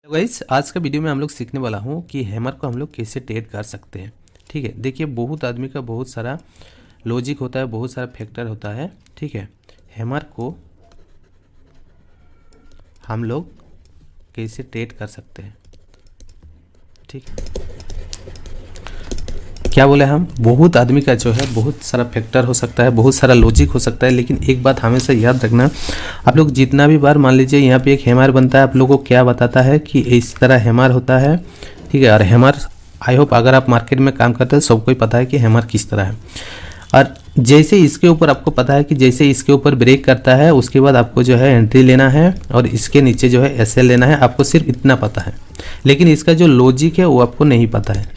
Guys आज का video में हम लोग सीखने वाला हूँ कि हैमर को हम लोग कैसे ट्रेड कर सकते हैं। ठीक है, देखिए बहुत आदमी का बहुत सारा लॉजिक होता है, बहुत सारा फैक्टर होता है। ठीक है, हैमर को हम लोग कैसे ट्रेड कर सकते हैं। ठीक है, क्या बोले हम, बहुत आदमी का जो है बहुत सारा फैक्टर हो सकता है, बहुत सारा लॉजिक हो सकता है, लेकिन एक बात हमेशा याद रखना, आप लोग जितना भी बार मान लीजिए यहाँ पे एक हैमर बनता है, आप लोगों को क्या बताता है कि इस तरह हैमर होता है। ठीक है, और हैमर आई होप अगर आप मार्केट में काम करते हैं सबको ही पता है कि हैमर किस तरह है। और जैसे इसके ऊपर आपको पता है कि जैसे इसके ऊपर ब्रेक करता है उसके बाद आपको जो है एंट्री लेना है और इसके नीचे जो है एसएल लेना है, आपको सिर्फ इतना पता है। लेकिन इसका जो लॉजिक है वो आपको नहीं पता है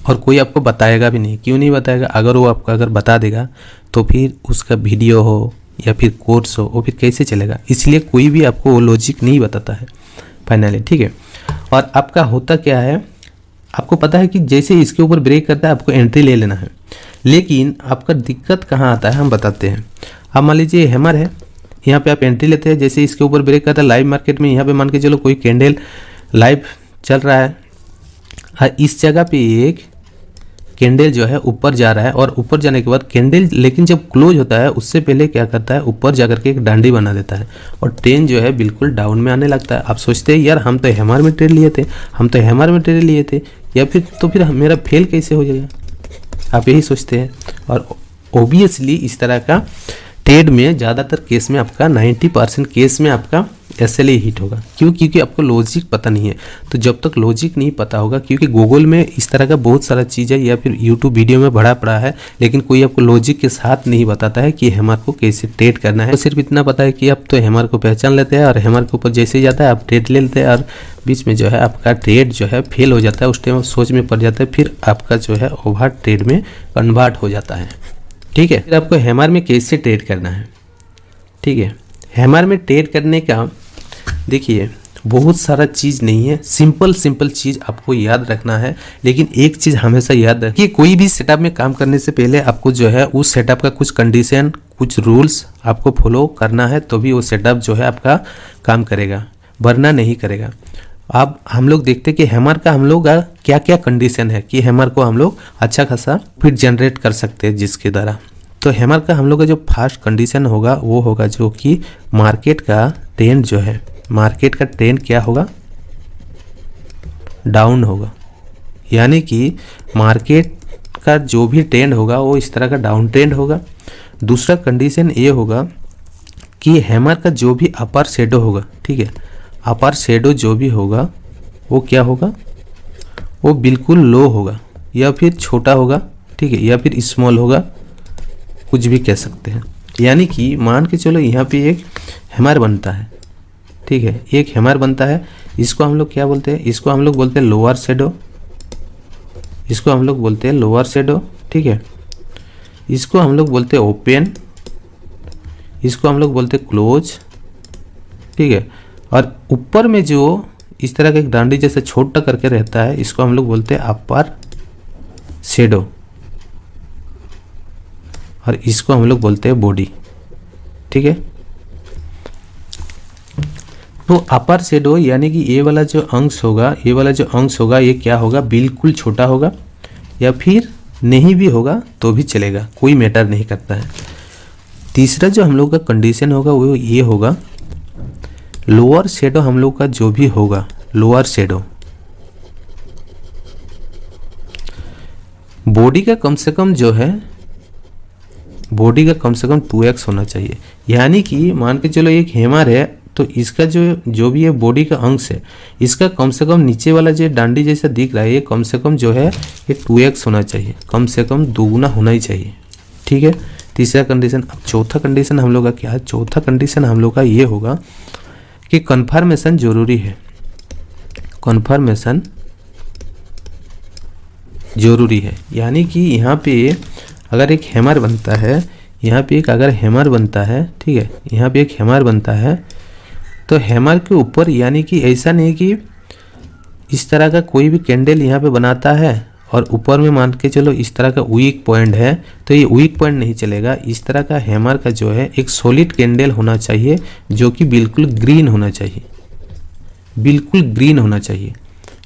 और कोई आपको बताएगा भी नहीं। क्यों नहीं बताएगा? अगर वो आपको अगर बता देगा तो फिर उसका वीडियो हो या फिर कोर्स हो वो फिर कैसे चलेगा। इसलिए कोई भी आपको वो लॉजिक नहीं बताता है फाइनली। ठीक है, और आपका होता क्या है, आपको पता है कि जैसे इसके ऊपर ब्रेक करता है आपको एंट्री ले लेना है, लेकिन आपका दिक्कत कहाँ आता है हम बताते हैं। अब मान लीजिए हैमर है, यहाँ पे आप एंट्री लेते हैं, जैसे इसके ऊपर ब्रेक करता है लाइव मार्केट में, यहाँ पे मान के चलो कोई कैंडल लाइव चल रहा है और इस जगह पे एक कैंडल जो है ऊपर जा रहा है और ऊपर जाने के बाद कैंडल लेकिन जब क्लोज होता है उससे पहले क्या करता है, ऊपर जाकर के एक डांडी बना देता है और ट्रेंड जो है बिल्कुल डाउन में आने लगता है। आप सोचते हैं यार हम तो हैमर में ट्रेड लिए थे, हम तो हैमर में ट्रेड लिए थे, या फिर मेरा फेल कैसे हो जाएगा, आप यही सोचते हैं। और ओबियसली इस तरह का ट्रेड में ज़्यादातर केस में आपका 90% केस में आपका एसएल ही हिट होगा। क्यों? क्योंकि आपको लॉजिक पता नहीं है। तो जब तक लॉजिक नहीं पता होगा, क्योंकि गूगल में इस तरह का बहुत सारा चीज़ है या फिर यूट्यूब वीडियो में भरा पड़ा है, लेकिन कोई आपको लॉजिक के साथ नहीं बताता है कि हैमर को कैसे ट्रेड करना है। तो सिर्फ इतना पता है कि आप तो हैमर को पहचान लेते हैं और हैमर के ऊपर जैसे ही जाता है आप ट्रेड ले लेते हैं और बीच में जो है आपका ट्रेड जो है फेल हो जाता है। उस टाइम सोच में पड़ जाता है, फिर आपका जो है ओवर ट्रेड में कन्वर्ट हो जाता है। ठीक है, फिर आपको हैमर में कैसे ट्रेड करना है। ठीक है, हैमर में ट्रेड करने का देखिए बहुत सारा चीज़ नहीं है, सिंपल चीज़ आपको याद रखना है। लेकिन एक चीज़ हमेशा याद रखिए, कोई भी सेटअप में काम करने से पहले आपको जो है उस सेटअप का कुछ कंडीशन, कुछ रूल्स आपको फॉलो करना है, तो भी वो सेटअप जो है आपका काम करेगा, वरना नहीं करेगा। अब हम लोग देखते हैं कि हैमर का हम लोग का क्या क्या कंडीशन है कि हैमर को हम लोग अच्छा खासा फिट जनरेट कर सकते हैं जिसके द्वारा। तो हैमर का हम लोग का जो फर्स्ट कंडीशन होगा वो होगा जो कि मार्केट का ट्रेंड जो है, मार्केट का ट्रेंड क्या होगा, डाउन होगा। यानी कि मार्केट का जो भी ट्रेंड होगा वो इस तरह का डाउन ट्रेंड होगा। दूसरा कंडीशन ये होगा कि हैमर का जो भी अपर शेडो होगा, ठीक है, अपर शेडो जो भी होगा वो क्या होगा, वो बिल्कुल लो होगा या फिर छोटा होगा। ठीक है, या फिर स्मॉल होगा, कुछ भी कह सकते हैं। यानी कि मान के चलो यहाँ पे एक हैमर बनता है, ठीक है, एक हैमर बनता है, इसको हम लोग क्या बोलते हैं, इसको हम लोग बोलते हैं लोअर शेडो, इसको हम लोग बोलते हैं लोअर शेडो। ठीक है, इसको हम लोग बोलते हैं ओपन, इसको हम लोग बोलते हैं क्लोज। ठीक है, और ऊपर में जो इस तरह का एक डांडी जैसे छोटा करके रहता है इसको हम लोग बोलते हैं अपर शेडो और इसको हम लोग बोलते हैं बॉडी। ठीक है, तो अपर शेडो यानी कि ये वाला जो अंश होगा, ये वाला जो अंश होगा ये क्या होगा, बिल्कुल छोटा होगा या फिर नहीं भी होगा तो भी चलेगा, कोई मैटर नहीं करता है। तीसरा जो हम लोग का कंडीशन होगा वो ये होगा, लोअर शेडो हम लोग का जो भी होगा, लोअर शेडो बॉडी का कम से कम जो है, बॉडी का कम से कम 2x होना चाहिए। यानी कि मान के चलो एक हैमर है तो इसका जो भी ये बॉडी का अंश है, इसका कम से कम नीचे वाला जो डांडी जैसा दिख रहा है ये कम से कम जो है ये 2x होना चाहिए, कम से कम दोगुना होना ही चाहिए। ठीक है, तीसरा कंडीशन। अब चौथा कंडीशन हम लोग का क्या है, चौथा कंडीशन हम लोग का ये होगा कि कन्फर्मेशन जरूरी है, कन्फर्मेशन जरूरी है। यानी कि यहाँ पे अगर एक हैमर बनता है, यहाँ पे एक अगर हैमर बनता है, ठीक है, यहाँ पे एक हैमर बनता है तो हैमर के ऊपर, यानी कि ऐसा नहीं कि इस तरह का कोई भी कैंडल यहाँ पे बनाता है और ऊपर में मान के चलो इस तरह का वीक पॉइंट है, तो ये वीक पॉइंट नहीं चलेगा। इस तरह का हैमर का जो है एक सॉलिड कैंडल होना चाहिए जो कि बिल्कुल ग्रीन होना चाहिए, बिल्कुल ग्रीन होना चाहिए।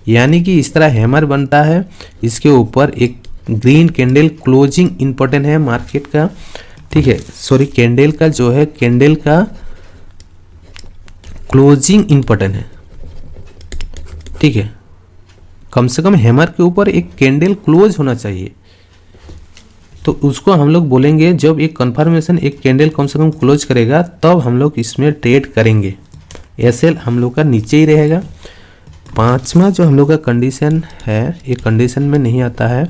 यानी कि इस तरह हैमर बनता है, इसके ऊपर एक ग्रीन कैंडल क्लोजिंग इंपॉर्टेंट है मार्केट का, ठीक है, सॉरी कैंडल का जो है, कैंडल का क्लोजिंग इंपॉर्टेंट है, ठीक है। कम से कम हैमर के ऊपर एक कैंडल क्लोज होना चाहिए, तो उसको हम लोग बोलेंगे जब एक कंफर्मेशन एक कैंडल कम से कम क्लोज करेगा तब हम लोग इसमें ट्रेड करेंगे। एसएल हम लोग का नीचे ही रहेगा। पांचवा जो हम लोग का कंडीशन है, ये कंडीशन में नहीं आता है,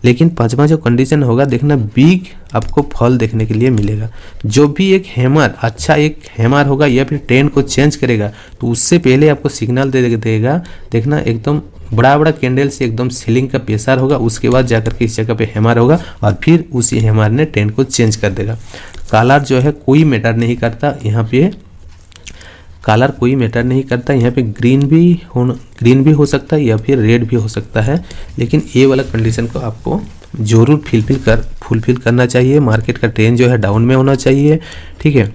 लेकिन पांचवा जो कंडीशन होगा देखना बिग आपको फॉल देखने के लिए मिलेगा। जो भी एक हैमर, अच्छा एक हैमर होगा या फिर ट्रेंड को चेंज करेगा तो उससे पहले आपको सिग्नल दे देगा। देखना एकदम बड़ा बड़ा कैंडल से एकदम सेलिंग का प्रेशर होगा, उसके बाद जाकर के इस जगह पे हैमर होगा और फिर उसी हैमर ने ट्रेंड को चेंज कर देगा। कलर जो है कोई मैटर नहीं करता, यहाँ पे कलर कोई मैटर नहीं करता। यहाँ पे ग्रीन भी हो सकता है या फिर रेड भी हो सकता है, लेकिन ये वाला कंडीशन को आपको जरूर फुलफिल करना चाहिए। मार्केट का ट्रेंड जो है डाउन में होना चाहिए, ठीक है।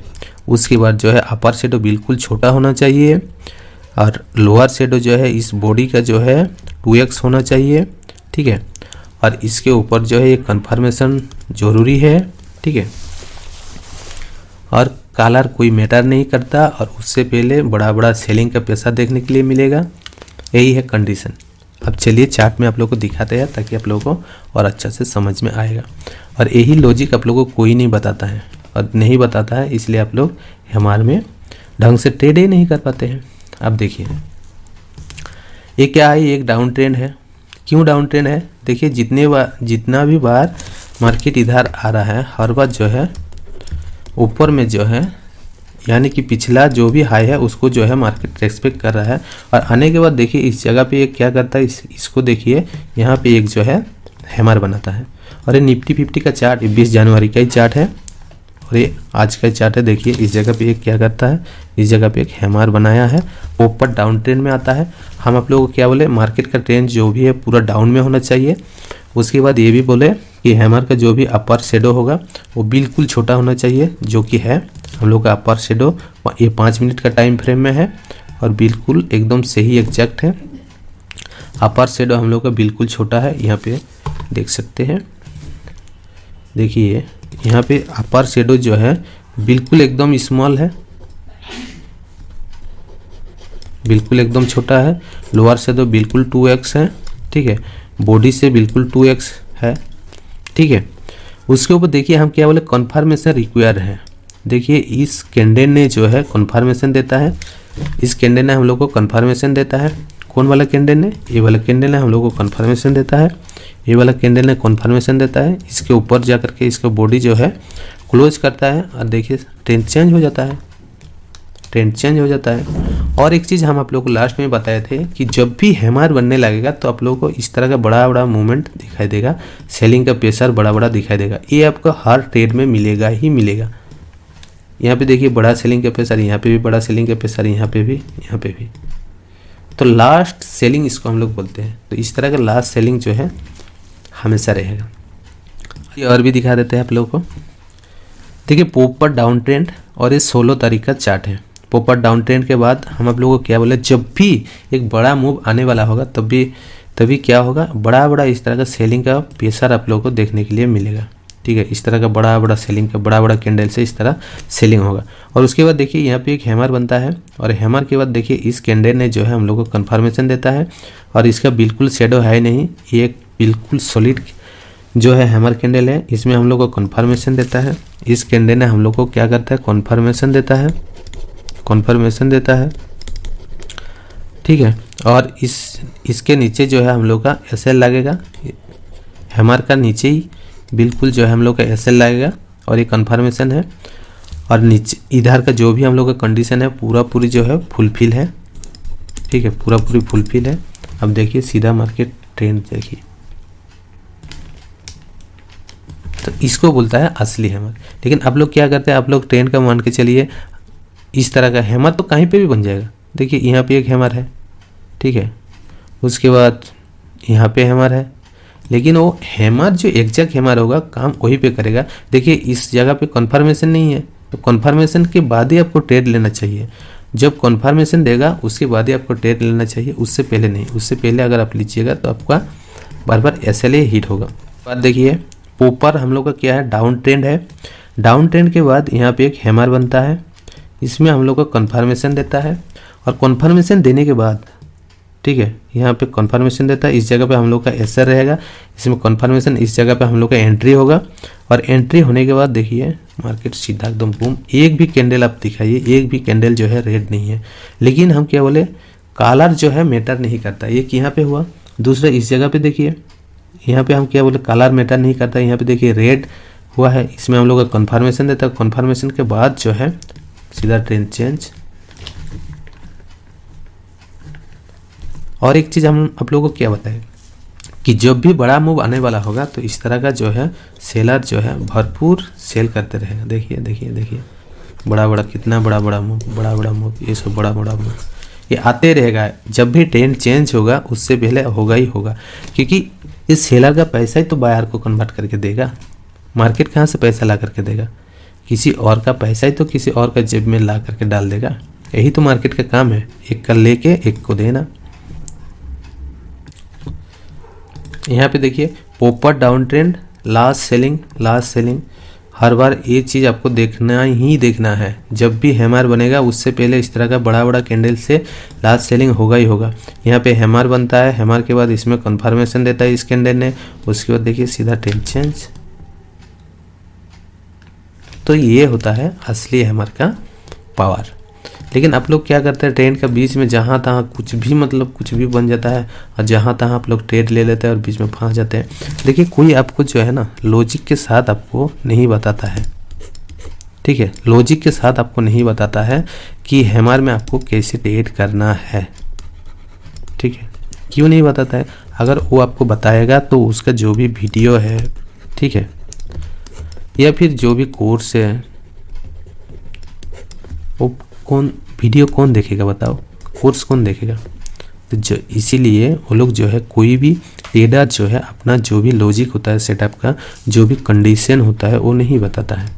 उसके बाद जो है अपर शेडो बिल्कुल छोटा होना चाहिए और लोअर शेडो जो है इस बॉडी का जो है 2x होना चाहिए, ठीक है। और इसके ऊपर जो है ये कन्फर्मेशन जरूरी है, ठीक है। और कलर कोई मैटर नहीं करता और उससे पहले बड़ा बड़ा सेलिंग का पैसा देखने के लिए मिलेगा। यही है कंडीशन। अब चलिए चार्ट में आप लोगों को दिखाते हैं ताकि आप लोगों को और अच्छा से समझ में आएगा। और यही लॉजिक आप लोगों को कोई नहीं बताता है, और नहीं बताता है इसलिए आप लोग हमारे में ढंग से ट्रेड ही नहीं कर पाते हैं। अब देखिए ये क्या है, ये एक डाउन ट्रेंड है। क्यों डाउन ट्रेंड है? देखिए जितना भी बार मार्केट इधर आ रहा है हर बार जो है ऊपर में जो है, यानी कि पिछला जो भी हाई है उसको जो है मार्केट रेस्पेक्ट कर रहा है। और आने के बाद देखिए इस जगह पे ये क्या करता है, इसको देखिए यहाँ पे एक जो है हैमर बनाता है। और ये निफ्टी 50 का चार्ट 20 जनवरी का ही चार्ट है और ये आज का चार्ट है। देखिए इस जगह पे एक क्या करता है, इस जगह पे एक हैमर बनाया है, ऊपर डाउन ट्रेंड में आता है। हम आप लोगों को क्या बोले, मार्केट का ट्रेंड जो भी है पूरा डाउन में होना चाहिए। उसके बाद ये भी बोले कि हैमर का जो भी अपर शेडो होगा वो बिल्कुल छोटा होना चाहिए, जो कि है हम लोग का अपर शेडो ये 5 मिनट का टाइम फ्रेम में है और बिल्कुल एकदम सही एग्जैक्ट है। अपर शेडो हम लोग का बिल्कुल छोटा है, यहाँ पे देख सकते हैं। देखिए यहाँ पे अपर शेडो जो है बिल्कुल एकदम स्मॉल है, बिल्कुल एकदम छोटा है। लोअर शेडो बिल्कुल 2x है, ठीक है। बॉडी से बिल्कुल 2x है, ठीक है। उसके ऊपर देखिए हम क्या बोले, कन्फर्मेशन रिक्वायर है। देखिए इस कैंडल ने जो है कन्फर्मेशन देता है, इस कैंडल ने हम लोग को कन्फर्मेशन देता है। कौन वाला कैंडल ने? ये वाला कैंडल ने हम लोग को कन्फर्मेशन देता है, ये वाला कैंडल ने कन्फर्मेशन देता है। इसके ऊपर जा करके इसका बॉडी जो है क्लोज करता है और देखिए ट्रेंड चेंज हो जाता है, ट्रेंड चेंज हो जाता है। और एक चीज़ हम आप लोगों को लास्ट में बताए थे कि जब भी हैमर बनने लगेगा तो आप लोगों को इस तरह का बड़ा बड़ा मूवमेंट दिखाई देगा, सेलिंग का प्रेशर बड़ा बड़ा दिखाई देगा। ये आपको हर ट्रेड में मिलेगा ही मिलेगा। यहाँ पे देखिए बड़ा सेलिंग का प्रेशर, यहाँ पे भी बड़ा सेलिंग का प्रेशर, यहाँ पे भी, यहाँ पे भी। तो लास्ट सेलिंग इसको हम लोग बोलते हैं। तो इस तरह का लास्ट सेलिंग जो है हमेशा रहेगा। ये और भी दिखा देते हैं आप लोगों को। देखिए पॉपर डाउन ट्रेंड और ये 16 तारीख का चार्ट है। पॉपर डाउन ट्रेंड के बाद हम आप लोगों को क्या बोले, जब भी एक बड़ा मूव आने वाला होगा तभी क्या होगा, बड़ा बड़ा इस तरह का सेलिंग का प्रेशर आप लोगों को देखने के लिए मिलेगा, ठीक है। इस तरह का बड़ा बड़ा सेलिंग का बड़ा बड़ा कैंडल से इस तरह सेलिंग होगा। और उसके बाद देखिए यहाँ पे एक हैमर बनता है और हैमर के बाद देखिए इस कैंडल ने जो है हम लोग को कन्फर्मेशन देता है और इसका बिल्कुल शेडो है नहीं, ये एक बिल्कुल सॉलिड जो है हैमर कैंडल है, इसमें हम लोग को कन्फर्मेशन देता है। इस कैंडल ने हम लोग को क्या करता है, कन्फर्मेशन देता है, कन्फर्मेशन देता है, ठीक है। और इसके नीचे जो है हम लोग का एसएल लगेगा, हैमर का नीचे ही बिल्कुल जो है हम लोग का एसएल लगेगा और ये कन्फर्मेशन है। और नीचे इधर का जो भी हम लोग का कंडीशन है पूरी जो है फुलफिल है, ठीक है, पूरी फुलफिल है। अब देखिए सीधा मार्केट ट्रेंड देखिए, तो इसको बोलता है असली हैमर। लेकिन आप लोग क्या करते हैं, आप लोग ट्रेंड का मान के चलिए इस तरह का हैमर तो कहीं पे भी बन जाएगा। देखिए यहाँ पे एक हैमर है, ठीक है, उसके बाद यहाँ पे हैमर है, लेकिन वो हैमर जो एग्जैक्ट हैमर होगा काम वहीं पे करेगा। देखिए इस जगह पे कन्फर्मेशन नहीं है, तो कन्फर्मेशन के बाद ही आपको ट्रेड लेना चाहिए। जब कन्फर्मेशन देगा उसके बाद ही आपको ट्रेड लेना चाहिए, उससे पहले नहीं। उससे पहले अगर आप लीजिएगा तो आपका बार बार SLA हिट होगा। बात देखिए पोपर हम लोग का क्या है, डाउन ट्रेंड है। डाउन ट्रेंड के बाद यहाँ पे एक हैमर बनता है, इसमें हम लोग को कन्फर्मेशन देता है और कन्फर्मेशन देने के बाद ठीक है यहाँ पे कन्फर्मेशन देता है, इस जगह पे हम लोग का SR रहेगा, इसमें कन्फर्मेशन, इस जगह पे हम लोग का एंट्री होगा और एंट्री होने के बाद देखिए मार्केट सीधा एकदम बूम, एक भी कैंडल आप दिखाइए, एक भी कैंडल जो है रेड नहीं है। लेकिन हम क्या बोले, कलर जो है मैटर नहीं करता। एक यहाँ पे हुआ, दूसरा इस जगह पे देखिए यहाँ पे हम क्या बोले, कलर मैटर नहीं करता। यहाँ पे देखिए रेड हुआ है, इसमें हम लोग का कन्फर्मेशन देता है, कन्फर्मेशन के बाद जो है सीधा ट्रेंड चेंज। और एक चीज़ हम आप लोगों को क्या बताएं कि जब भी बड़ा मूव आने वाला होगा तो इस तरह का जो है सेलर जो है भरपूर सेल करते रहेगा। देखिए देखिए देखिए बड़ा बड़ा कितना बड़ा बड़ा मूव, बड़ा बड़ा मूव, ये सब बड़ा बड़ा मूव ये आते रहेगा। जब भी ट्रेंड चेंज होगा उससे पहले होगा ही होगा, क्योंकि इस सेलर का पैसा ही तो बायर को कन्वर्ट करके देगा। मार्केट कहाँ से पैसा ला करके देगा, किसी और का पैसा ही तो किसी और का जेब में ला करके डाल देगा। यही तो मार्केट का काम है, एक का लेके एक को देना। यहाँ पे देखिए पोपर डाउन ट्रेंड, लास्ट सेलिंग। हर बार ये चीज़ आपको देखना ही देखना है, जब भी हैमर बनेगा उससे पहले इस तरह का बड़ा बड़ा कैंडल से लास्ट सेलिंग होगा ही होगा। यहाँ पे हैमर बनता है, हैमर के बाद इसमें कंफर्मेशन देता है इस कैंडल ने, उसके बाद देखिए सीधा ट्रेंड चेंज। तो ये होता है असली हैमर का पावर। लेकिन आप लोग क्या करते हैं, ट्रेंड का बीच में जहाँ तहाँ कुछ भी मतलब कुछ भी बन जाता है और जहाँ तहाँ आप लोग ट्रेड ले लेते हैं और बीच में फंस जाते हैं। देखिए कोई आपको जो है ना लॉजिक के साथ आपको नहीं बताता है, ठीक है, लॉजिक के साथ आपको नहीं बताता है कि हैमर में आपको कैसे ट्रेड करना है, ठीक है। क्यों नहीं बताता है? अगर वो आपको बताएगा तो उसका जो भी वीडियो है, ठीक है, या फिर जो भी कोर्स है, वो वीडियो कौन देखेगा बताओ, कोर्स कौन देखेगा? तो जो इसीलिए वो लोग जो है कोई भी ट्रेडर जो है अपना जो भी लॉजिक होता है सेटअप का, जो भी कंडीशन होता है वो नहीं बताता है।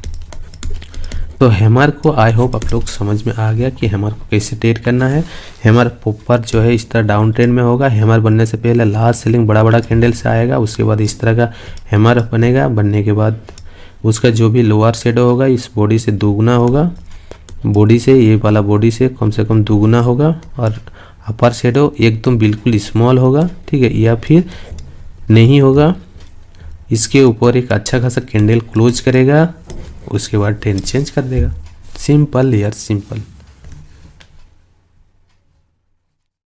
तो हैमर को आई होप आप लोग समझ में आ गया कि हैमर को कैसे ट्रेड करना है। हैमर पोपर जो है इस तरह डाउन ट्रेंड में होगा, हैमर बनने से पहले लास्ट सेलिंग बड़ा बड़ा कैंडल से आएगा, उसके बाद इस तरह का हैमर बनेगा, बनने के बाद उसका जो भी लोअर शेडो होगा इस बॉडी से दोगुना होगा, बॉडी से ये वाला बॉडी से कम दोगुना होगा, और अपर शेडो एकदम बिल्कुल स्मॉल होगा, ठीक है, या फिर नहीं होगा। इसके ऊपर एक अच्छा खासा कैंडल क्लोज करेगा, उसके बाद ट्रेंड चेंज कर देगा। सिंपल यार, सिंपल।